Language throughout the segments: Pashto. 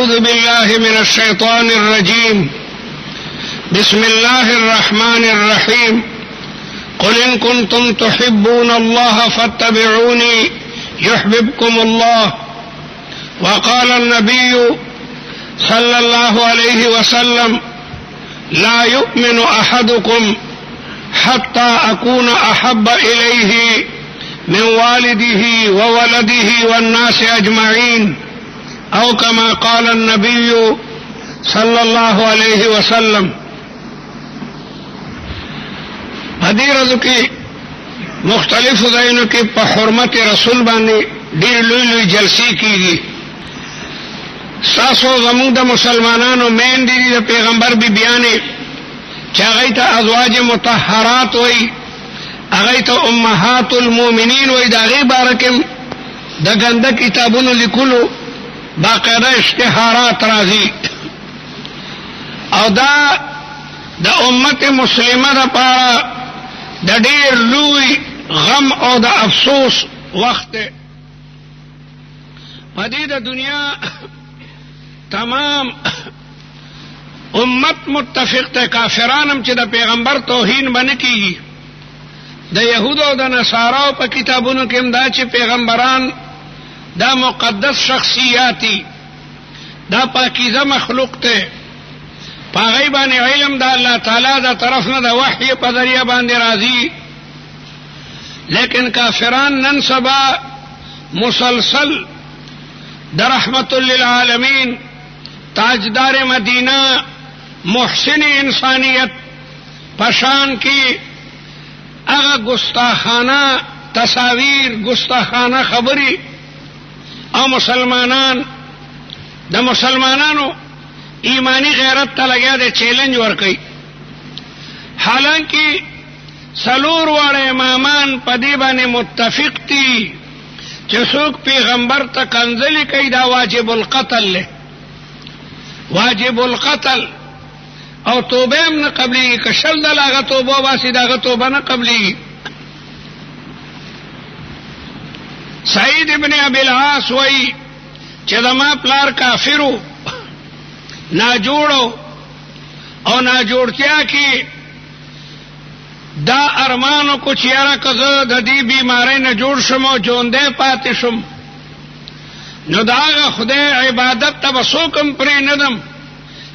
أعوذ بالله من الشيطان الرجيم. بسم الله الرحمن الرحيم. قل إن كنتم تحبون الله فاتبعوني يحببكم الله. وقال النبي صلى الله عليه وسلم: لا يؤمن أحدكم حتى أكون أحب إليه من والده وولده والناس أجمعين، أو كما قال النبي صلى الله عليه وسلم. هدی رضو کی مختلف ځایونو کې په حرمت رسول باندې ډېر لوی لوی جلسې کیږي. ساسو زموږ د مسلمانانو مین دي د پیغمبر بیانې چې هغه ته ازواج مطهرات وایي، هغه ته امهات المؤمنین وایي. د هغې باره کې د ګنده کتابونو لیکلو باقاعده اشتهارات راځي، او دا د امت مسلمه دپاره د ډېر لوی غم او د افسوس وخت دی. په دې د دنیا تمام امت متفق ته، کافران هم چې د پیغمبر توهین به نه کېږي. د یهودو او د نصاراو په کتابونو کې هم دا چې پیغمبران دا مقدس شخصیاتی، دا پاکیزه مخلوق ته، په هغې باندې علم د الله تعالی د طرف نه د وحی په ذریعه باندې راځي. لیکن کافران نن سبا مسلسل د رحمت للعالمین، تاجدار مدینہ، محسن انسانیت پشان کی هغه گستاخانه تصاویر، گستاخانه خبری، او د مسلمانانو ایمانی غیرت ته لګیا دی چیلنج ورکوي. حالانکه څلور واړه امامان په دې باندې متفق دي چې څوک پیغمبر ته کنځلې کوي دا واجب القتل دی، واجب القتل، او توبه هم نه قبلېږي. که شل دل هغه توبه وباسي د هغه توبه نه قبلېږي. سعید ابن ابي العاص وایي چې زما پلار کافرو، ناجوړو، او ناجوړتیا کې دا ارمانو کو چې یاره که زه د دې بیمارۍ نه جوړ شم او ژوندی پاتې شم، نو د هغه خدای عبادت ته به څوک هم پرېنږدم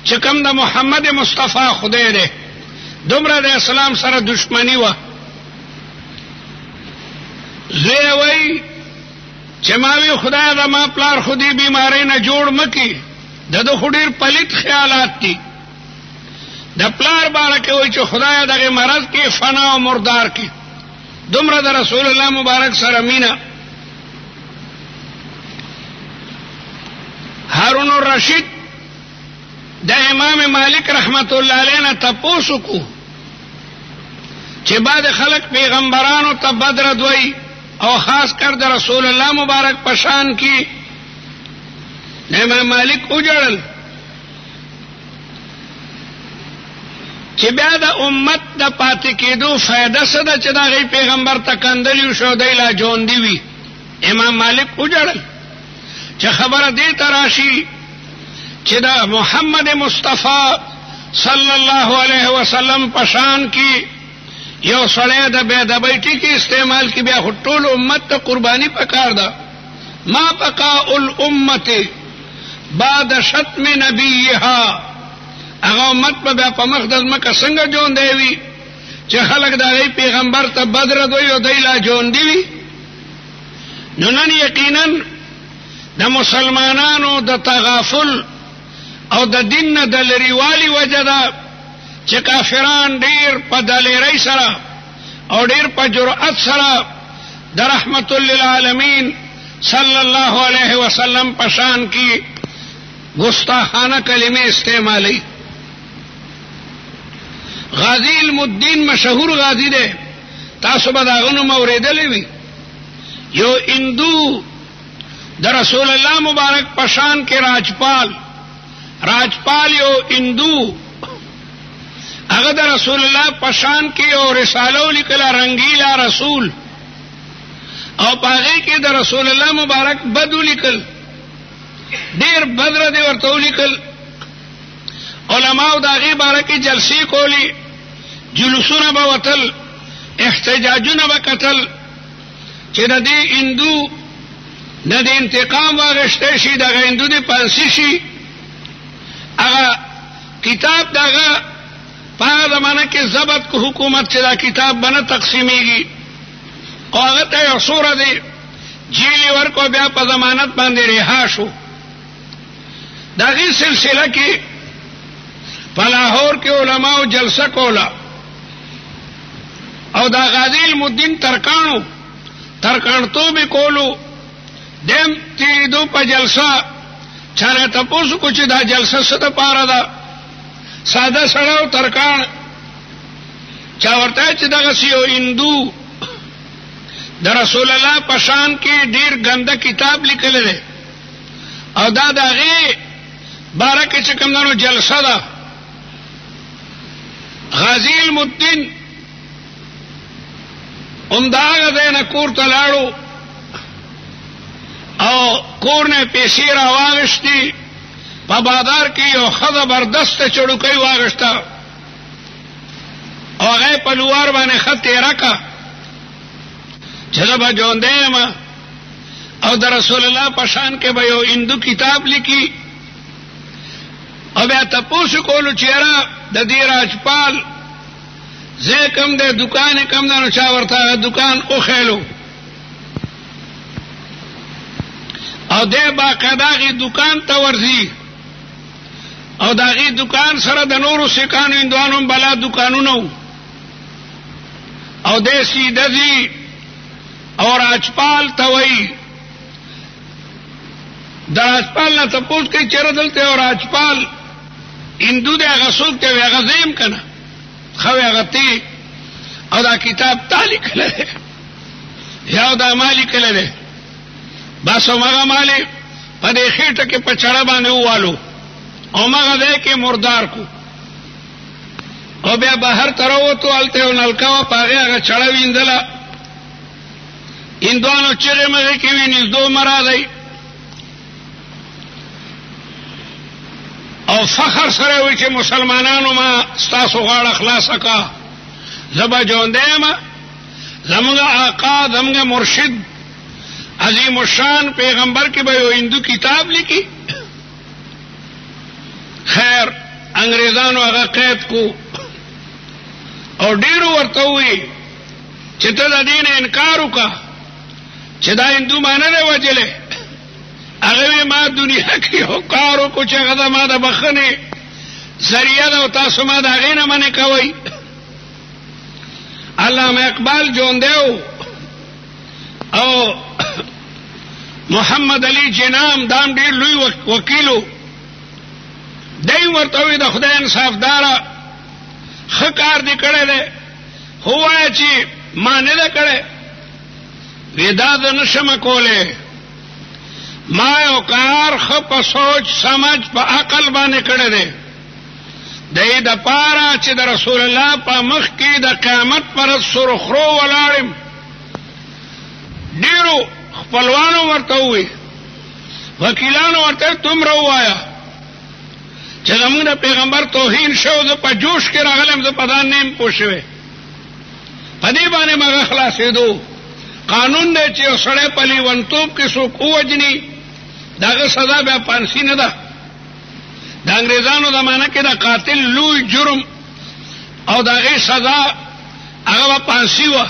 چې کوم د محمد مصطفی خدای دی. دومره د اسلام سره دشمني وه. زوی وایي چې ما وی خدای زما پلار خو دې بیمارۍ نه جوړ مه کړي، د ده خو ډېر پلیت خیالات دي. د پلار باره کې وایي چې خدایه دغې مرض کې فنا او مردار کې. دومره د رسول الله مبارک سره مینه. هارون الرشید د امام مالک رحمت الله علیه نه تپوس وکړو چې بعد خلق پیغمبرانو ته بد رد وایي، او خاص کر د رسول الله مبارک پشان کی. امام مالک وجړل چې بیا د امت د پاتې کېدو فایده څه ده چې د هغې پیغمبر ته کندلی شو، دی لا ژوندي وي. امام مالک وجړل چې خبره دې ته راشي چې د محمد مصطفی صلی الله علیه وسلم پشان کی یو سړی د بېادبۍ ټکي استعمال کی، بیا خو ټول امت ته قرباني پکار ده. ما بقاء الامة بعد شتم نبیها. هغه امت په بیا په مخ د ځمکه څنګه ژوندی وي چې خلک د هغې پیغمبر ته بد رد وایي او دی لا ژوندي وي. نو نن یقینا د مسلمانانو د تغافل او د دین نه د لرېوالي وجه ده چې کافران ډېر په دلیرۍ سره او ډېر په جرأت سره د رحمت للعالمین صلی الله علیه وسلم پشان کی گستاخانه کلمې استعمالوي. غازی علم الدین مشهور غازی دی، تاسو به د هغه نوم اورېدلی وي. یو هندو د رسول الله مبارک پشان کې راجپال یو هندو، هغه د رسول الله پشان کې او رساله ولیکله رنګیلا رسول، او په هغې کې د رسول الله مبارک بد ولیکل. ډیر بدر دی ورته ولیکل. علماء د هغې باره کې جلسې کولی، جلوسونه به وتل، احتجاجونه به کتل چې د دې هندو نه د انتقام واخیستی شي، دغه هندو دې پانسي شي. هغه کتاب دغه په هغه زمانه کې ضبط کو حکومت چې دا کتاب به نه تقسیمیږي، او هغه ته یو څو ورځې جیل یې ورکړو، بیا په ضمانت باندې رها شو. د هغې سلسله کې په لاهور کې علماو جلسه کوله، او دا غازی المدین ترکانو ترکانتوب کولو. دیم تیریدو په جلسه چا نه تپوس کو چې دا جلسه څه دپاره ده. ساده سړی او ترکان چا ورته چې دغسې یو هندو د رسول الله په شان کې ډېر ګنده کتاب لیکلی دی، او دا د هغې باره کې چې کوم دنو جلسه ده. غازی المدین همدا هغه ځای نه کور ته لاړو، او کور نه پیسې راواغېستې. په بازار کې یو ښه زبردسته چړوکۍ واغېسته، او هغه یې په لوار باندې ښه تېره کړه چې زه به ژوندی یم، او د رسول الله په شان کې به یو هندو کتاب لیکي. او بیا تپوس کولو چې یاره د دې راجپال ځای کم دی، دکان یې کم دی، نو چا ورته هغه دکان وښیلو، او دی باقاعده هغې دکان ته ورځي، او د هغې دکان سره د نورو سیکانو هندوانو هم بلا دکانونه وو، او دی سیده ځي او راجپال ته وایي. د راجپال نه تپوس کوي چېرې دلته یو راجپال هندو دی، هغه څوک دی؟ وایي هغه زه یم که نه. ښه وایي هغه ته، او دا کتاب تا لیکلی دی یا دا ما لیکلی دی؟ بس همغه مالې په دې خېټه کې په چړه باندې ووالو، او همغه ځای کې مردار کو، او بیا بهر ته راووتو. هلته یو نلکه وه، په هغې هغه چړه وینځله. هندوانو چغې مغې کوي، نږدو مه راځئ، او فخر سره وایي چې مسلمانانو ما ستاسو غاړه خلاصه کړه، زه به ژوندی یم. زموږ آقا، زموږ مرشد عظیم الشان پیغمبر کې به یو هندو کتاب لیکي. خیر انګریزانو هغه قید کو، او ډېرو ورته ووایي چې ته د دې نه انکار وکړه چې دا هندو ما نه دی وجلی. هغه وی ما دنیا کې یو کار وکړو چې هغه زما د بخښنې ذریعه ده، او تاسو ما د هغې نه منې کوئ. علامه اقبال ژوندی و، او محمد علي جنام دام ډېر لوی وکیل و. دی ورته وایي د خدای انصافداره ښه کار دې کړی دی، خو ووایه چې ما نه دی کړی. وی دا زه نشم کولی، ما یو کار ښه په سوچ سمج په عقل باندې کړی دی. د دې دپاره چې د رسول الله په مخ کې د قیامت پر ورځ سرخرو ولاړ یم. ډېرو خپلوانو ورته ووایي، وکیلانو ورته دومره ووایه چې زموږ د پیغمبر توهین شو، زه په جوش کې راغلم، زه په ځان نه یم پوه شوی. په دې باندې مغه خلاصېدو. قانون دی چې یو سړی په لیونتوب کې څوک ووجني، د هغه سزا بیا پانسي نه ده. د انګریزانو زمانه کې د قاتل لوی جرم او د هغې سزا هغه به پانسي وه.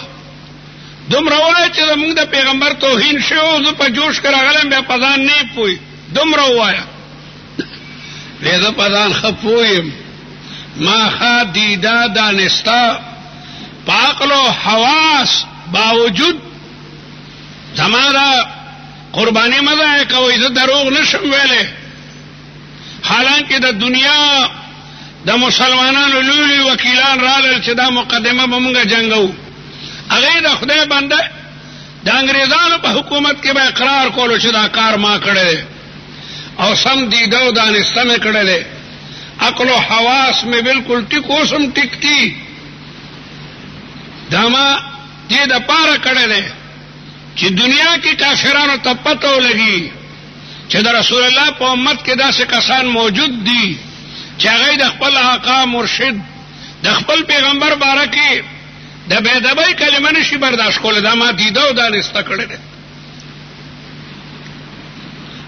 دومره ووایه چې زموږ د پیغمبر توهین شوی، زه په جوش کې راغلم، بیا په ځان نه یم پوه. دومره ووایه. وی زه په ځان ښه پوه یم، ما ښه دیده دانسته په عقل و حواس باوجود زما دا قرباني مه ضایع کوئ، زه دروغ نشم ویلی. حالانکه د دنیا د مسلمانانو لوی لوی وکیلان رالل چې دا مقدمه به مونږ جنګو. هغې د خدای بنده د انګریزانو په حکومت کې به اقرار کولو چې دا کار ما کړی دی، او سم دیده او دانسته مې کړی دی. عقل و حواس مې بالکل ټیک اوس هم ټیک دي. دا ما دې دپاره کړی دی چې دنیا کې کافرانو ته پته ولګي چې د رسول الله په امت کې داسې کسان موجود دي چې هغه د خپل آقا مرشد د خپل پیغمبر باره کې د بېادبۍ کلمه نشي برداشت کولی. دا ما دیده او دا نسته کړی دی.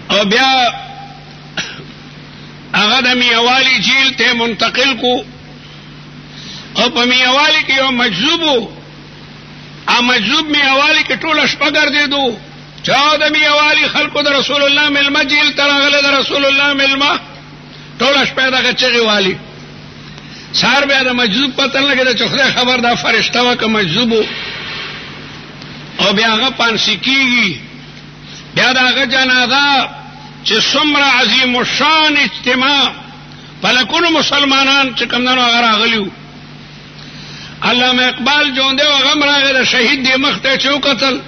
او بیا هغه د میاوالی جیل ته منتقل کو او په میاوالی کې یو مجذوب و. مجذوب میاوالی کې ټوله شپه ګرځېدو. چا د میاوالی خلکو د رسول الله مېلمه جیل ته راغله، د رسول الله مېلمه ټوله شپه دغه چغې والي. سهار بیا د مجذوب پته نه لګېده چې خدای خبر دا فرشته وه که مجذوب و. او بیا هغه پانسي کېږي. بیا د هغه جنازه چې څومره عظیم الشان اجتماع په لکونو مسلمانان چې کوم دنو هغه راغلي وو. علامه اقبال ژوندی و، هغه هم راغی. د شهید دې مخ ته چې وکتل،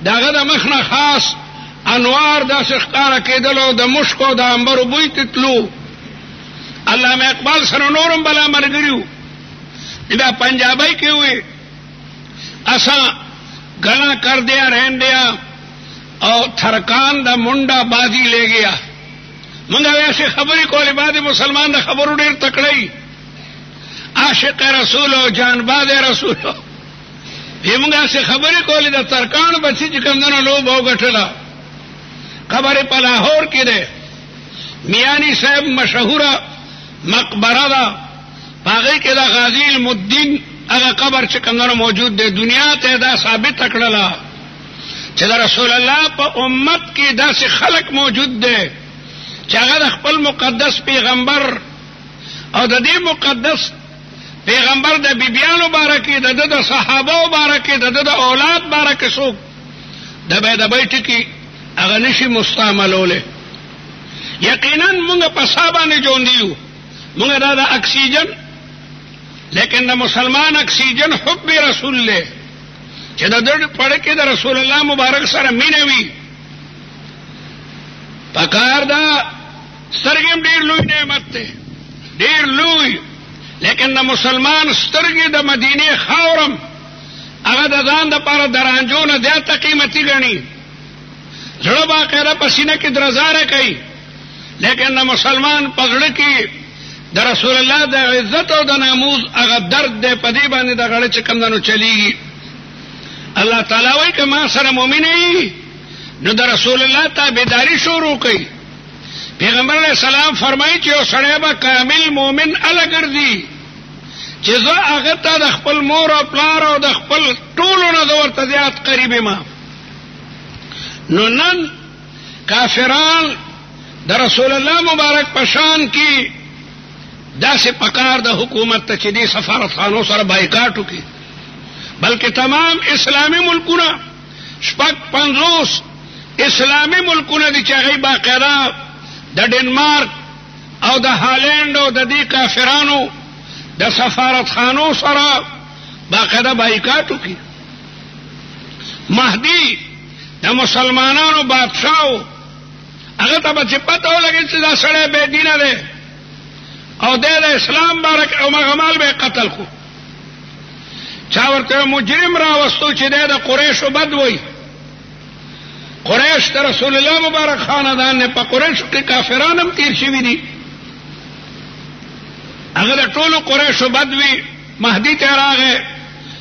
د هغه د مخ نه خاص انوار داسې ښکاره کېدل او د مشکو او د عنبرو بوی ته تلو. علامه اقبال سره نورم بلا ملګري وو. دا پنجابی کې وي اساں گلا کر دیا رہن دیا اور تھرکان دا منڈا بازی لے گیا. منگا ویسے خبری کولی بعد مسلمان دا خبرو ډیر تکړی عاشق رسول او جان باز رسول. همغه څه خبرې کولې د ترکان بچی چې کوم دنو لوب او غټلا خبره په لاهور کې ده. میانی صاحب مشهوره مقبره ده، هغه کې د غازی المدین هغه قبر چې کوم دنو موجود ده. دنیا ته دا ثابت کړله چې د رسول الله په امت کې داسې خلق موجود ده چې هغه د خپل مقدس پیغمبر او د دې مقدس پیغمبر د بیبیانو بارکه، د صحابه بارکه، د اولاد بارکه څوک د بېادبۍ ټکي هغه نشي مستعملوله. یقینا موږ په صحابه ژوند یو، موږ دا د اکسیجن، لیکن د مسلمان اکسیجن حب رسول له چې د دې پړ کې د رسول الله مبارک سره مینه وي. پکار دا سترګې ډېر لوی نعمت دی، ډېر لوی. لیکن د مسلمان سترګې د مدینه خاورم هغه د ځان دپاره د رانجو نه زیاته قیمتي ګڼي. زړه باقاعده په سینه کې درزاره کوي، لیکن د مسلمان په زړه کې د رسول الله د عزت او د ناموس هغه درد دی. په دې باندې د غړه چې کوم دنو چلیږي. الله تعالی وایي که ما سره مؤمن یې نو د رسول الله تابعداري شروع کوي. پیغمبر علیہ السلام فرمایي چې یو سړی به کامل مؤمن اله ګرځي چې زه هغه ته د خپل مور او پلار او د خپل ټولو نه زه ورته زیات قریب یم. نو نن کافران د رسول الله مبارک په شان کې داسې پکار د حکومت ته چې دې سفارتخانو سره بایکاټ وکړي، بلکې تمام اسلامي ملکونه 50 اسلامي ملکونه دي چې هغوی باقاعده د ډنمارک او د هالینډ او د دې کافرانو د سفارتخانو سره باقاعده بایکاټ وکړي. مهدي د مسلمانانو بادشاہ هغه ته به چې پته ولګي چې دا سړی بې دینه دی او د اسلام بارک او مغمال به قتل کو. چا ورته مجرم راوستو چې د قریشو بد وای. قریش د رسول الله مبارک خاندان نه، په قریشو کې کافران هم تیر شوي دي. هغه د ټولو قریشو بد وي. مهدي ته راغی،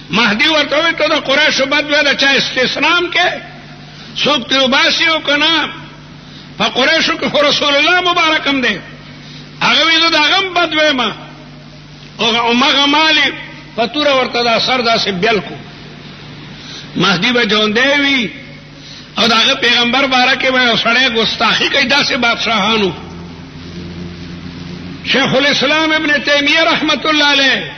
مهدي ورته وایي ته د قریشو بد وی، د چا استثنام کې څوک ترې وباسي او که نه په قریشو کې خو رسول الله مبارک هم دی. هغه وی زه د هغه هم بد ویم او مغه مالې په توره ورته دا سر داسې بیل کو. مهدي به ژوندی وي او د هغه پیغمبر باره کې به یو سړی ګستاخي کوي. داسې بادشاهانو شیخ الاسلام ابن تیمیه رحمت الله علیه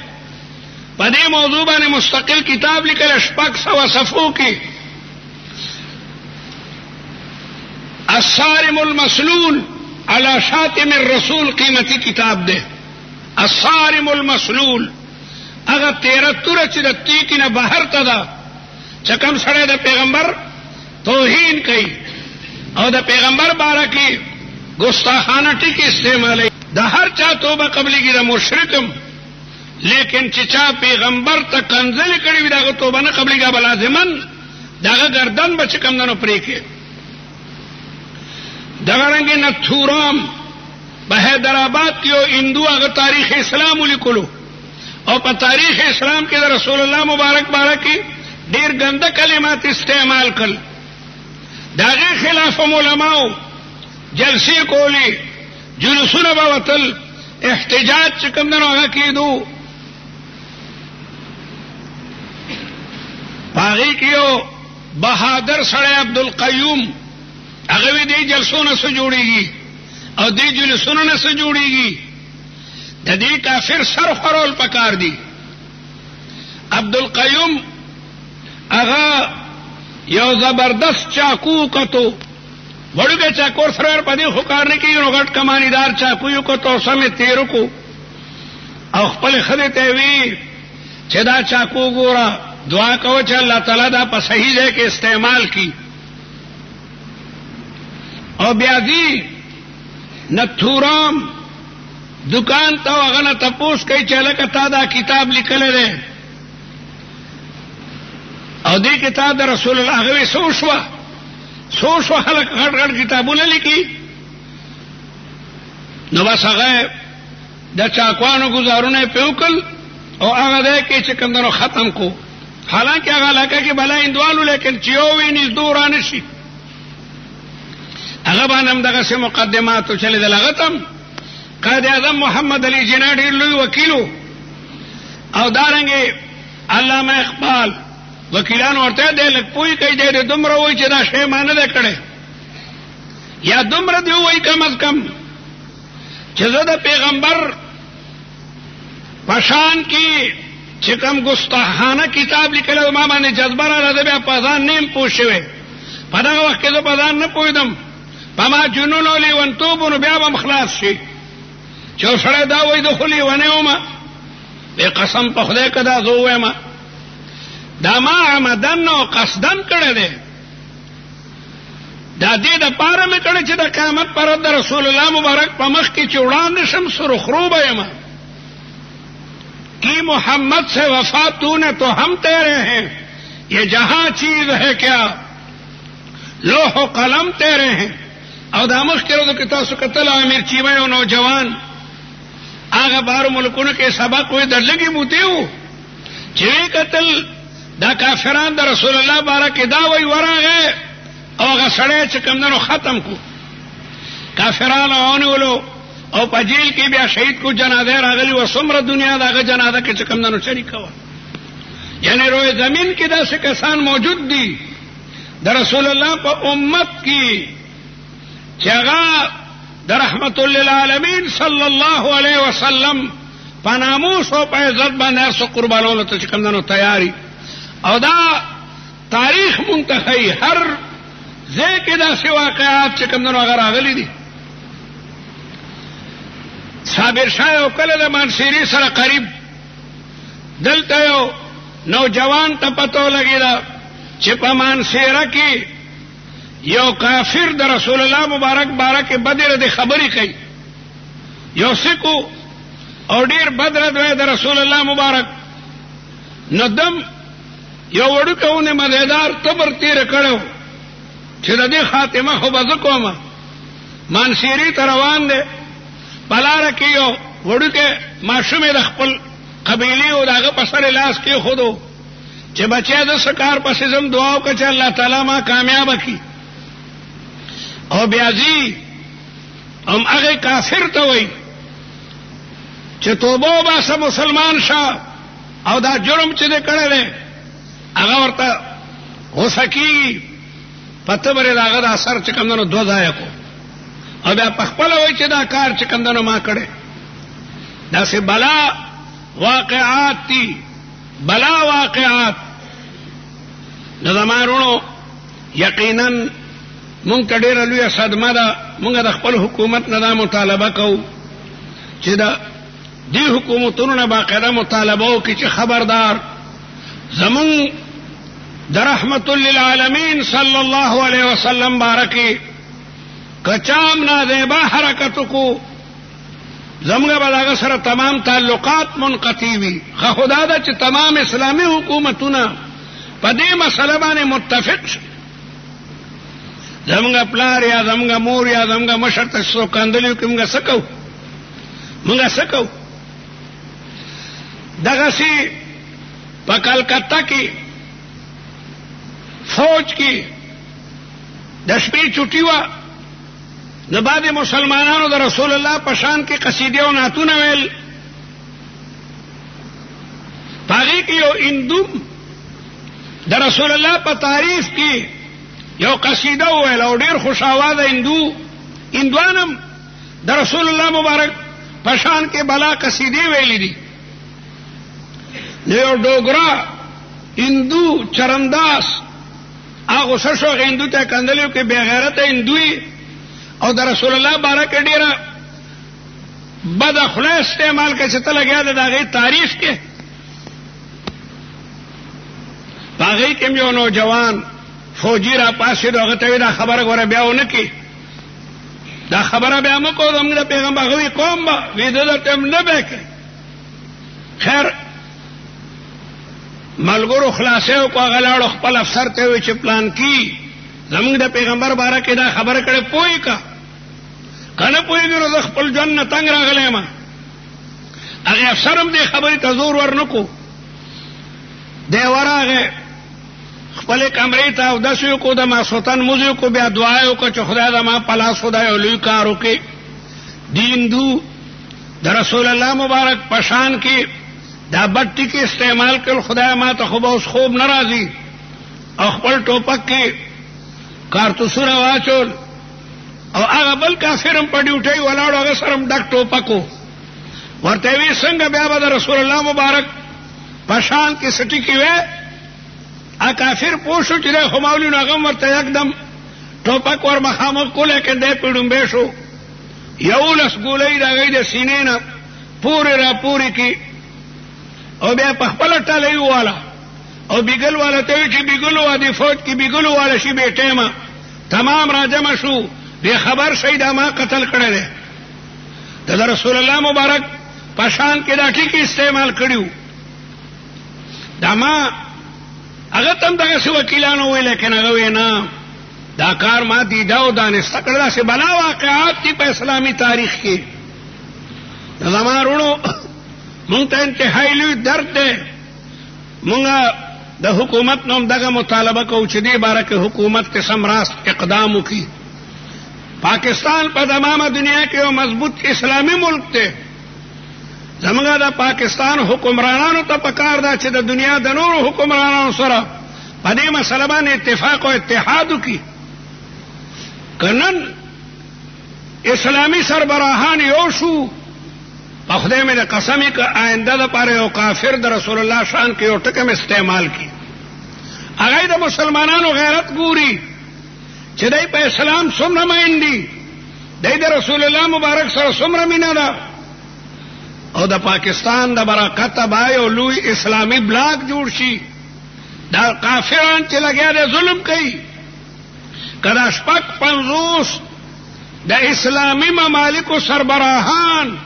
په دې موضوع باندې مستقل کتاب لیکلی 600 صفحو کې. الصارم المسلول على شاتم الرسول قیمتي کتاب ده. الصارم المسلول هغه تیره توره چې د تیکې نه بهر ته ده چې کوم سړی د پیغمبر توهین کوي او د پیغمبر باره کې ګستاخانه ټکي استعمالوي. د هر چا توبه قبلېږي، د مشرکم، لیکن چې چا پیغمبر ته کنځلې کړې وي د هغه توبه نه قبلېږي، به لازمن د هغه ګردن به چې کوم دنو پرې کړي. دغه رنګ نتھورام په حیدرآباد کې یو هندو هغه تاریخ اسلام ولیکلو او په تاریخ اسلام کې د رسول الله مبارک بارکه ډیر ګنده کلمات استعمال کړل. داغه خلاف علماء جلسې کولی، جلوسونه به وتل، احتجاج چې کوم نه هغه کېدو. هغه کې یو بهادر سړی عبدالقیوم هغه دې جلسونه سره جوړیږي او دې جلسونه نه سره جوړیږي، د دې کافر سر خورول پکار دي. عبدالقیوم هغه یو زبردست چاکو کتو، وړوکه چاکو سره په دې خو کار نه کوي، نو غټ کمانیدار چاکو یو کتو سمې تیر کو او خپل خدای ته وی چې دا چاکو ګوره دعا کوو چې الله تعالی دا په صحیح ځای کې استعمال کړي. او بیا دی نتھورام دکان ته هغه نه تپوس کوي چې لکه تا دا کتاب لیکل دی او دې کتاب د رسول الله هغه سوشوا خلک غټ غټ کتابونه لیکي. نو بس هغه د چاکوانو گزارونه پیوکل او هغه دې کې چې کمندونو ختم کو. حالانکه هغه علاقه کې بلا هندوانو لیکن چې یو ویني دوران شي هغه باندې هم دغه سه مقدمات چلے دلغتم. قائد اعظم محمد علی جناح ډیر لوی وکیلو او دارنګي علامه اقبال وکیلان ورته دې لک پوي کوي دې دومره وای چې دا شی مان نه کړي یا دومره دی وای کم از کم چې زه د پیغمبر پشان کې چې کوم ګستاخانه کتاب لیکلو ما باندې جذبه را ده بیا پزان نیم پوښوي په دا وخت کې زه پزان نه پویدم په ما جنون ولي ونتوبونو بیا به مخلاص شي چې سره دا وای د خلی ونه ومه به قسم په خدای کدا زه وایم دا ما عمدن او قصدن کړه دې دا دې د پاره مې کړه چې د قیامت پر د رسول الله مبارک په مخ کې چوڑان نشم سر خروبه یم کہ محمد سے وفا تو نے تو ہم تیرے ہیں یہ جہاں چیز ہے کیا لوح و قلم تیرے ہیں او دا مخ کې ورته کتاب سو قتل امیر چیمه او نوجوان هغه بارو ملکونو کې سبق وې درلګي موتیو چې قتل دا کافران د رسول الله بارک دا وی ورغه او هغه سړی چې کمندونو ختم کو کافرانو اونولو او په جیل کې بیا شهید کو جنازه راغلی و څومره دنیا داغه جنازه کې چې کمندونو شریک و. یعنی روی زمین کې داسې کسان موجود دي د رسول الله په امت کې چې هغه د رحمت للعالمین صلی الله علیه وسلم په ناموس او په عزت باندې سو قربانولو ته چې کمندونو تیاری او دا تاریخ منتخی هر ځای کې داسې واقعات چې کمندونو هغه راغلي دي. صابر شاه او کله د منصوري سره قریب دلته یو نوجوان ته پتو لګیدا چې په منصوره کې یو کافر د رسول الله مبارک بارکه بدر د خبرې کوي یو سکو او ډیر بدر د رسول الله مبارک ندم یو وړکونه مزیدار تبر تیر کړو چې د دې خاتمه خو به کومه منصوري ته روان دي بلاره کې یو وړکه ماشومه د خپل قبيله او دغه په سر لاس کې خودو چې بچیا د سکار پسې زم دعا وکړه چې الله تعالی ما کامیاب کړي او بیا ځي هم هغه کافر ته وای چې توبه واسه مسلمان شه او دا جرم چې دې کړل هغه ورته وسکی پته بره داغه د اثر چې کمندونو دوه ځای کو او بیا په خپل وای چې دا کار چې کمندونو ما کړي دا سه بلا واقعات دي بلا واقعات د زمانونو یقینا مونږ ډېر لوی صدمه ده مونږ د خپل حکومت نه دا مطالبه کوو چې دا دی حکومتونو نه باقاعده مطالبه وکړي چې خبردار زمون د رحمت للعالمین صلی الله علیه وسلم بارکی کچام نازیبا حرکت کو زمونږ به دغه سره تمام تعلقات منقطع وي. خدا دا چې تمام اسلامي حکومتونه په دې مسله باندې متفق شي زمونږ پلار یا زمونږ مور یا زمونږ مشر ته څوک کاندلی وکړي موږ څه کوو؟ موږ څه کوو؟ دغسې په کلکته کې فوج کې د شپې چوټي وه، د بعضې مسلمانانو د رسول الله په شان کې قصیدې او نعتونه ویل. په هغې کې یو هندو د رسول الله په تعریف کې یو قصیده وویل او ډېر خوش آوازه هندوان هم د رسول الله مبارک په شان کې بلا قصیدې ویلې دي. یو ډوګرا هندو چرنداس هغه غصه شو، هندو ته کندلی و کې بېغیرته هندوی او د رسول الله باره کې ډېره بده خوله استعمال کړه چې ته لګیا ده د هغې تعریف کې. په هغې کې هم یو نوجوان فوجي را پاسېد، هغه ته وایي دا خبره ګوره بیا ونه کړي، دا خبره بیا مه کوو، زموږ د پیغمبر. هغه وایي کوم به، وایي ده درته هم نه به کوي. خیر ملګرو خلاصې وکړو، هغه لاړو خپل افسر ته وایي چې پلان کی زموږ د پیغمبر باره کې دا خبره کړې، پوه که که نه پوهېږي نو زه خپل ژوند نه تنګ راغلی یم. هغې افسر هم دې خبرې ته زور ور نه کړو. دی ورغی خپلې کمرې ته اودس یې وکړو، د ماسخوتن لمونځ یې وکړو، بیا دعا یې وکړه چې خدای زما په لاس خدای یو لوی کار وکړي. دې هندو د رسول الله مبارک په شان کې دا بد ټکي استعمال کړل. خدای ما ته خو به اوس خوب نه راځي، او خپل ټوپک کې کارتوسونه واچول، او هغه بل کافر هم په ډیوټۍ ولاړو، هغه سره هم ډک ټوپک و. ورته وی څنګه بیا به د رسول الله مبارک په شان کې څه ټکي وی؟ هغه کافر پوه شو چې دی خو مولوي نو هغه هم ورته یکدم ټوپک ور مخامخ کړو، لیکن دی پې ډومبی شو. 11 ګولۍ د هغې د سینې نه پورې را پورې کړي، او بیا په خپله ټله یې وواله، او بیګل والا ته وایي چې بیګلو وا دې فوج کې بیګلو والا شي بې ټیمه. تمام را جمع شو، بې خبر شئ دا ما قتل کړی دی. د رسول الله مبارک په شان کې دا ټکي استعمال کړي وو. دا ما هغه ته هم دغسې وکیلانو وویل، لیکن هغه وایي نه، دا کار ما دیده او دانسته کړه. داسې بلا واقعات دي په اسلامي تاریخ کې. د زما وروڼو مونږ ته انتهایی لوی درد دی. مونږ د حکومت نه هم دغه مطالبه کوو چې دې باره کې حکومت قسم راست اقدام وکړي. پاکستان په تمامه دنیا کې یو مضبوط اسلامي ملک دی. زموږ د پاکستان حکمرانانو ته پکار ده چې د دنیا د نورو حکمرانانو سره په دې مسله باندې اتفاق او اتحاد وکړي. که نن اسلامي سربراهان یو شو، په خدای مې د قسمې که آینده دپاره یو کافر د رسول الله شان کې یو ټکم استعمال کړي، هغه د مسلمانانو غیرت ګوري چې دی په اسلام څومره مین دي، دی د رسول الله مبارک سره څومره مینه ده، او د پاکستان د برکته به یو لوی اسلامي بلاک جوړ شي. دا کافران چې لګیا دی ظلم کوي، که دا 50 د اسلامي ممالکو سربراهان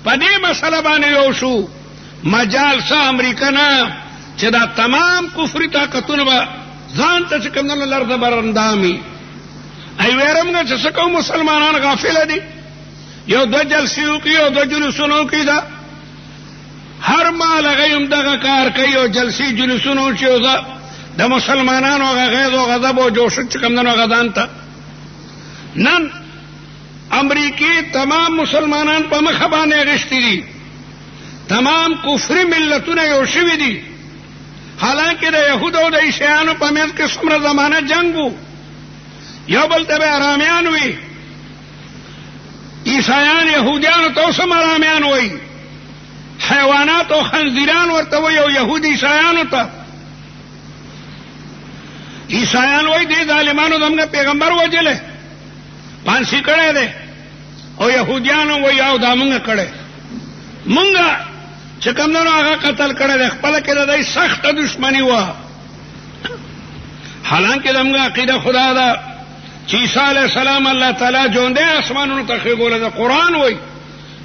په دې مسله باندې یو شو، مجال څه امریکا نه چې دا تمام کفري طاقتونه به ځان ته چې کوم نه لرزه براندامي. ای ویرم چې څه کوم مسلمانان غافله دي، یو 2 جلسې وکړي، یو 2 جلوسونه وکړي، دا هر مال هغه هم دغه کار کوي، یو جلسې جلوسونه وکړي، د مسلمانانو هغه غیظ او غضب او جوش چې کوم نه غدان ته. نن امریکای تمام مسلمانان په مخه باندې اغشتي دي، تمام کفري ملتونه یو شوي دي. حالانکه د یهودو او د عیسیانو په منځ کې څومره زمانه جنګ و، یو بل ته به ارامیان وي، عیسایان یهودیانو ته اوس هم ارامیان وایي، حیوانات او خنزیران ورته وایي، او یهود عیسایانو ته. عیسایان وایي دې ظالمانو زموږ پیغمبر وجلی، پانسی کړی دی، او یهودیانو وایي او دا مونږ کړی، مونږ چې کوم نه هغه قتل کړی دی، خپله کې د دوی سخته دشمني وه. حالانکه زموږ عقیده خدا ده چې عیسی علیه السلام الله تعالی ژوندی اسمانونو ته خېږولی ده. قرآن وایي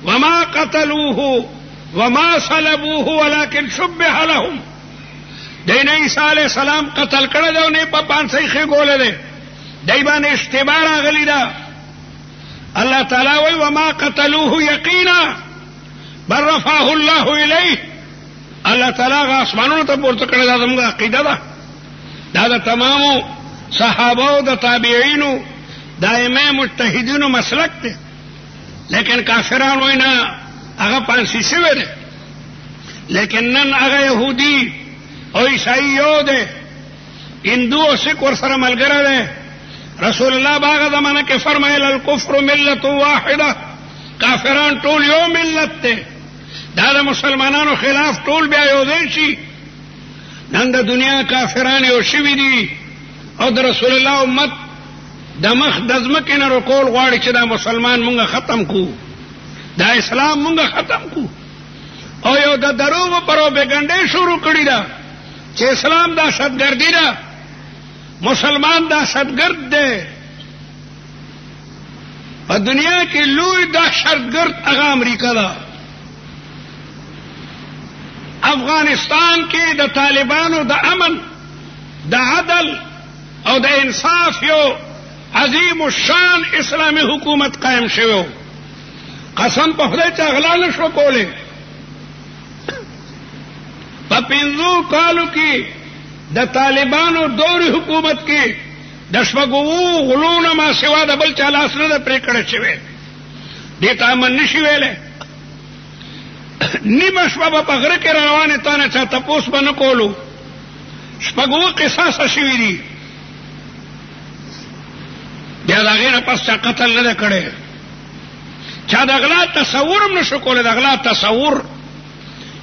وما قتلوه وما صلبوه ولكن شبه لهم، دی نه عیسی علیه السلام قتل کړی دی او نه په پانسۍ خېږولی دی، دای باندې اشتباه راغلی ده. الله تعالی وایي وما قتلوه یقینا بل رفعه الله الیه. الله تعالی هغه اسمانونو ته پورته کړی. دا زموږ عقیده ده. دا د تمامو صحابو د تابعینو د ائمه مجتهدینو مسلک دی. لیکن کافران وایي نه هغه پانسی شوی دی. لیکن نن هغه یهودي او عیسائی یو دی، هندو او سکھ ورسره ملګری دی. رسول الله باغه زمانه کې فرمایل الکفر ملت واحده، کافران ټول یو ملت دی. دا د مسلمانانو خلاف ټول بیا یو ځای شي. نن د دنیا کافران یو شوي دي او د رسول الله امت د مخ د ځمکې نه رکول غواړي چې دا مسلمان مونږ ختم کو، دا اسلام مونږ ختم کو. او یو د دروغو پروپاګاندا شروع کړی ده چې اسلام دهشتګردي ده، مسلمان دهشتګرد دی. په دنیا کې لوی دهشتګرد هغه امریکا ده. افغانستان کې د طالبانو د امن، د عدل او د انصاف یو عظیم الشان اسلامي حکومت قائم شوی. قسم په خدای چې اغلا نشو کولی. په 5 کالو کې د طالبانو دور حکومت کې د شپږو غلو ما سوا د بل چا لاس نه پرې کړی شوی. دې ته امن نشي ویلی. نیمه شپه په غره کې روانې تا نه چا تپوس به نه کولو. شپږو قصاصه شوي دي. بیا د هغې نه پس چا قتل نه دی کړی. چا د غلا تصور هم نشو کولی. د غلا تصور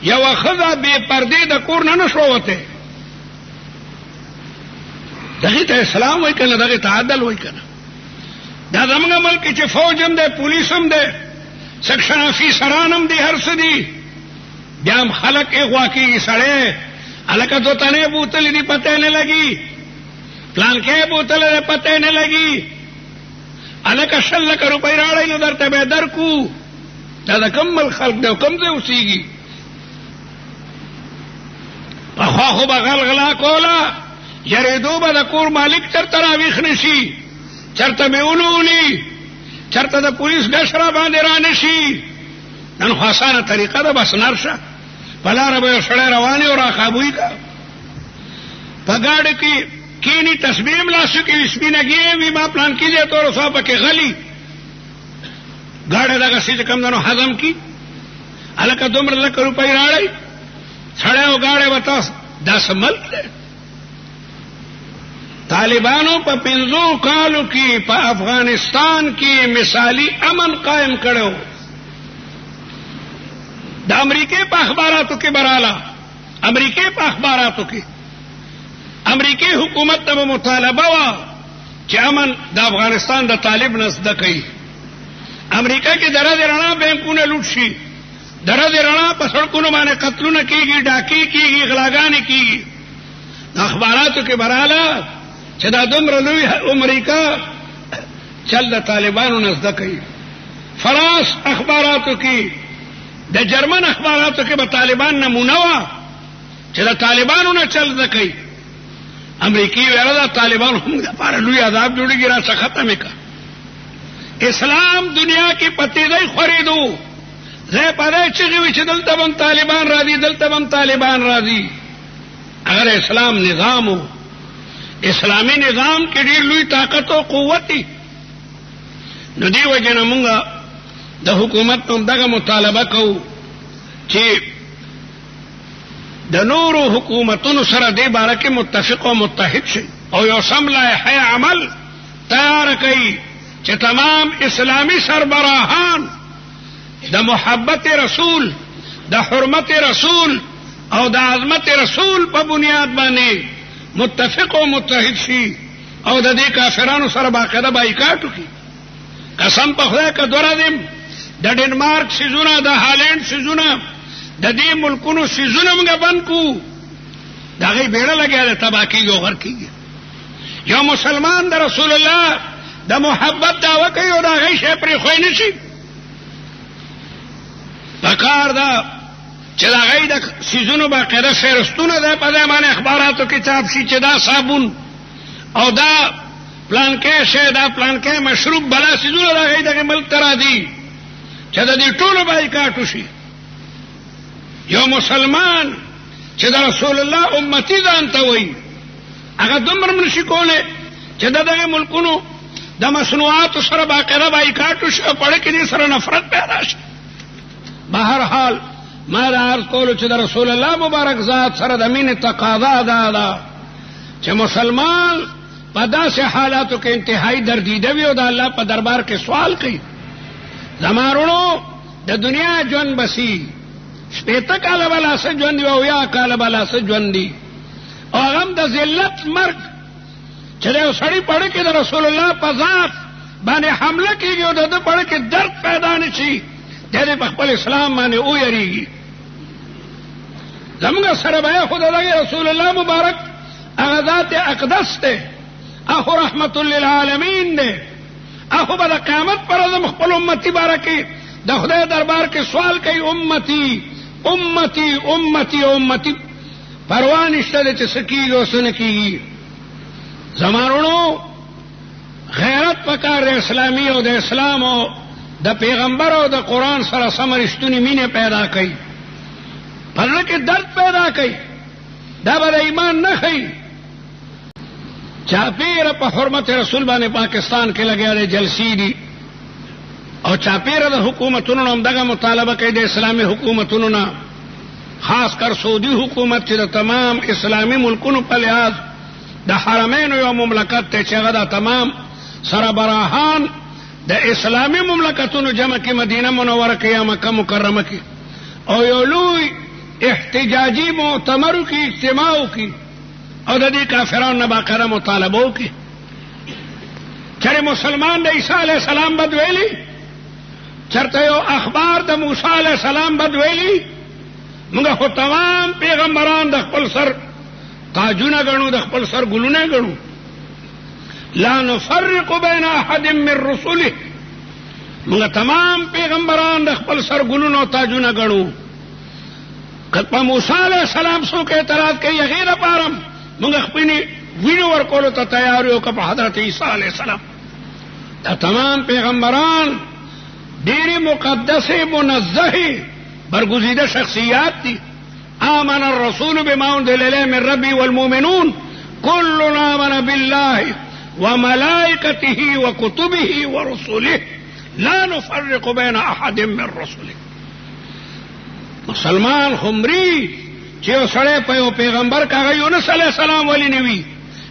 یوه ښځه بې پردې د کور نه نشو وتی. دغې ته اسلام وایي که نه، دغې ته عدل وایي که نه. دا زموږ ملک چې فوج هم دی، پولیس هم دی، سیکشن افیسران هم دي، هر څه دي، بیا هم خلک اغوا کېږي. سړی هلکه دوتنې بوتلې دي پته نه لګي، پلانکې بوتلې دی پته نه لګي. هلکه 100 لکه روپۍ راوړئ نو درته به یې درکو. دا د کوم ملک خلک دی او کوم ځای اوسېږي؟ پخوا خو به غلغلا کوله، یریدو به د کور مالک چرته راویښ نه شي، چرته به ونولي، چرته د پولیس ګش را باندې را نه شي. نن خو اسانه طریقه ده، بس نرشه په لاره به یو سړی روان او راقابوي که په ګاډي کې کینی تسبیح هم لاسو کې وي، سپینه وي، ما پلان کې دی تو رسوا پکې غلي ګاډی دغسې چې کوم دی نو هضم کي. هلکه دومره لکه روپۍ راړئ سړی او ګاډی به تاسو داسې ملک دی. طالبانو په 5 کالو کې په افغانستان کې مثالي امن قائم کړو. د امریکې په اخباراتو کې براله، امریکې په اخباراتو کې امریکې حکومت ته مطالبه وه چې امن د افغانستان د طالب نه زده کوي. امریکا کې د رد رڼا بینکونه لوټ شي، د رد رڼا په سړکونو باندې قتلونه کېږي، ډاکې کېږي، غلاګانې کېږي. د اخباراتو کې براله چې دا دومره لوی امریکا چل د طالبانو نه زده کوي. فرانس اخباراتو کې، د جرمن اخباراتو کې به طالبان نمونه وه چې د طالبانو نه چل زده کوي. امریکي ویله دا طالبان هم دپاره لوی عذاب جوړېږي، راڅه ختمې که. اسلام دنیا کې په تیزۍ خورېدو، ځای په ځای چغې وي چې دلته به هم طالبان راځي، دلته به هم طالبان راځي. اگر اسلام نظام و، اسلامي نظام کې ډېر لوی طاقت او قوت دی. نو دې وجې نه مونږ د حکومت هم دغه مطالبه کوو چې د نورو حکومتونو سره دې باره کې متفق او متحد شي او یو سم لایحه عمل تیار کړي چې تمام اسلامي سربراهان د محبت رسول، د حرمت رسول او د عظمت رسول په بنیاد باندې متفق او متحد شي او د دې کافرانو سره باقاعده بایکاټ وکړي. قسم په خدای که دوره دیم د ډنمارک سیزونه، د هالینډ سیزونه، د دې ملکونو سیزونه موږ بند کړو، د هغې بیړه لګیا ده، تباه کېږي او غر کېږي. یو مسلمان د رسول الله د محبت دعوه کوي او د هغې شی پرېښوی نه شي. پکار ده چې د هغې د سیزونو باقاعده فهرستونه ده په دې باندې اخباراتو کې چاپ شي چې دا صابون او دا پلان کې شه دا پلان کې مشروب بلا سيزونه راغی دغه ملک ترا دي چې د دې ټولو بایکاټ وشي. یو مسلمان چې د رسول الله امتی ځان ته وایي هغه دومره نشي کولی چې دغه ملکونو د مصنوعاتو سره باقاعده بایکاټ وشي او پړه کې دې سره نفرت پیدا شي. بهر حال ما دا عرض کولو چې د رسول الله مبارک ذات سره د مینې تقاضا دا ده چې مسلمان په داسې حالاتو کې انتهایی دردیده وي او د الله په دربار کې سوال کوي. زما وروڼو د دنیا ژوند بسي 80 کاله به لا څه ژوند وي او 80 کاله به لا څه ژوند دي او هغه هم د ذلت مرګ چې د یو سړي پړه کې د رسول الله په ذات باندې حمله کېږي او د ده پړه کې درد پیدا نه شي د دې په خپل اسلام باندې ویریږي. زموږ سره به خو د رسول الله مبارک هغه ذات اقدس دی، اخو رحمت للعالمین دی، اخو به د قیامت پر ورځ خپل امتی بارکې د خدای دربار کې سوال کوي امتی امتی امتی امتی پروا نشته دی چې څه کېږي او څه نه کېږي. زما وروڼو غیرت پکار د اسلامي او د اسلام او د پیغمبر او د قرآن سره سم رښتونې مینه پیدا کوي، په زړه کې درد پیدا کوي. دا به د ایمان نه ښیي. چاپیره په حرمت رسول باندې پاکستان کې لګیا دی جلسې دي او چاپیره د حکومتونو هم دغه مطالبه کوي د اسلامي حکومتونو نه، خاص کر سعودي حکومت چې د تمام اسلامي ملکونو په لحاظ د حرمینو یو مملکت دی چې هغه د تمام سربراهان د اسلامي مملکتونو جمع کې مدینه منوره کې یا مکه مکرمه کې او یو لوی احتجاجي مؤتمرو کې اجتماعو کې او د دې کافرانو نه باقاعده مطالبه وکړي. چېرې مسلمان د عیسی علیه السلام بد ویلي، چېرته یو اخبار د موسی علیه السلام بد ویلي. موږ خو تمام پیغمبران د خپل سر تاجونه ګڼو، د خپل سر ګلونه ګڼو. لا نفرق بین احد من رسله، موږ تمام پیغمبران د خپل سر ګلونه او تاجونه ګڼو. که په موسی علیه السلام څوک اعتراض کوي هغې دپاره موږ خپلې وینو ورکولو ته تیار یو. که په حضرت عیسی علیه السلام دا تمام پیغمبران ډېرې مقدسې منزهې برگزیده شخصیات دي. آمن الرسول بما انزل الیه من ربه والمؤمنون كل آمن بالله وملائكته وكتبه ورسله لا نفرق بين احد من رسله. مسلمان خمری چې یو سړی په یو پیغمبر کاغه یونس علیه السلام ولی نه وي،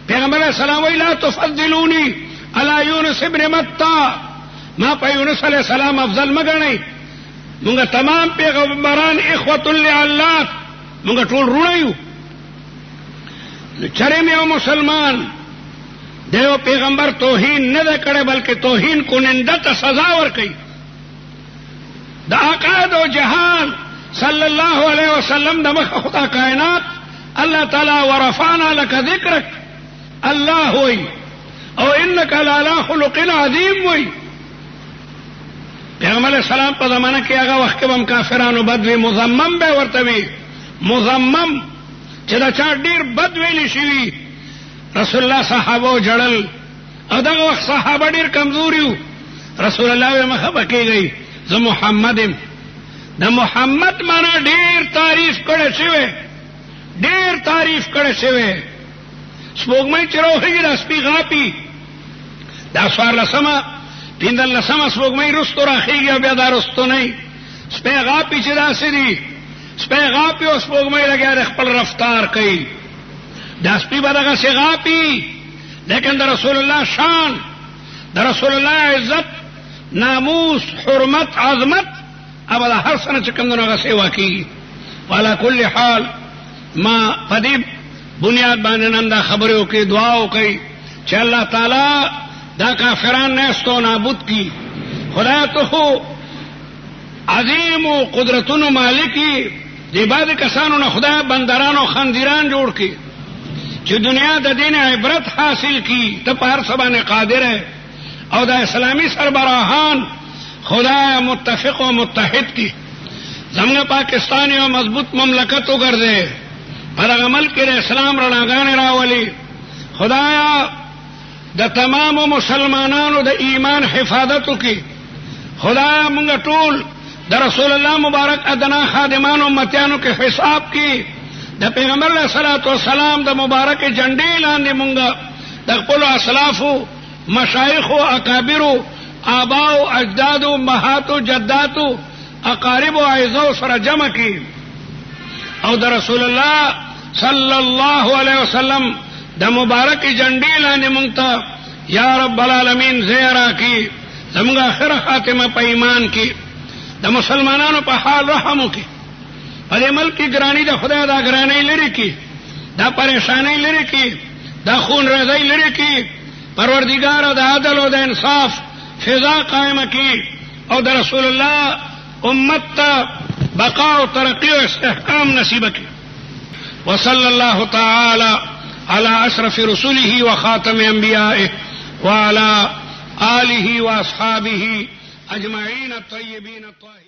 پیغمبر علیه السلام وی لا تفضلوني على یونس ابن متى، ما په یونس علیه السلام افضل مګنئ. مونږ تمام پیغمبران اخوة لعلات، مونږ ټول رونه یو. چرې یو مسلمان د یو پیغمبر توهین نه ده کړی بلکې توهین کننده ته سزا ورکوي. د عقاید او جهان صلی الله علیه وسلم د مخه خدا کائنات الله تعالی ورفعنا لك ذکرک الله وی او انک لعلی خلق عظیم وی. پیغمبر علیہ السلام په زمانه کې هغه وخت کې هم کافرانو بد وی، مذمم به ورته وی، مذمم چې دا چا ډیر بد ویلی شوي. رسول الله صحابه جړل او دغه وخت صحابه ډیر کمزور یو. رسول الله مخه بکیږي زه محمد یم. د محمد معنا ډیر تعریف کړی شوی، ډیر تعریف کړی شوی. سپوږمۍ چې راوخېږي دا سپي غاپي، دا څوارلسمه پنځلسمه سپوږمۍ رستو راخېږي او بیا دا رستو نه سپی غاپي چې داسې دي. سپی غاپي او سپوږمۍ لګیا د خپل رفتار کوي. دا سپي به دغسې غاپي لیکن د رسول الله شان، د رسول الله عزت، ناموس، حرمت، عظمت اب دا هر سنه چې کوم دغه سیوا کیږي. وعلى كل حال ما په دې بنیاد باندې نن دا خبرې وکړي، دعا وکړي چې الله تعالی دا کافران نیستو نابود کی. خدای ته خو عظیم و قدرتونو مالکی دی بعد کسانو نه خدای بندران او خندیران جوړ کی چې دنیا د دین عبرت حاصل کی. ته په هر څه باندې قادر ہے او د اسلامی سربراهان خدای متفق و متحد کی. زموږ پاکستان یو مضبوط مملکت وګرځي، پر عمل کې د اسلام رڼاګانې راولي. خدایا د تمام مسلمانانو د ایمان حفاظت وکړي. خدایا مونږ ټول د رسول الله مبارک ادنا خادمانو امتیانو کې حساب کې د پیغمبر علیه الصلاۃ والسلام د مبارک جنډې لاندې مونږ د خپل اسلافو مشایخ او اکابر آبا او اجداد او امهات او جدات او اقارب او اعزاء سره جمع کی او د رسول الله صلی الله علیه وسلم د مبارک جنډې لاندې مونږ ته یا رب العالمین زیرا کی زموږ اخر خاتمه په ایمان کې د مسلمانانو په حال رحم وکړي. په دې ملک کې ګرانی د خدای دا ګرانی لري کی دا پریشانی لري کی دا خون رضای لري کی. پروردگار د عدل او د انصاف فضا قائم کی او د رسول الله امت ته بقا او ترقی او استحکام نصیب کی. وصلی الله تعالی على اشرف رسله وخاتم انبیائه وعلى آله واصحابه اجمعین الطیبین الطاهرین.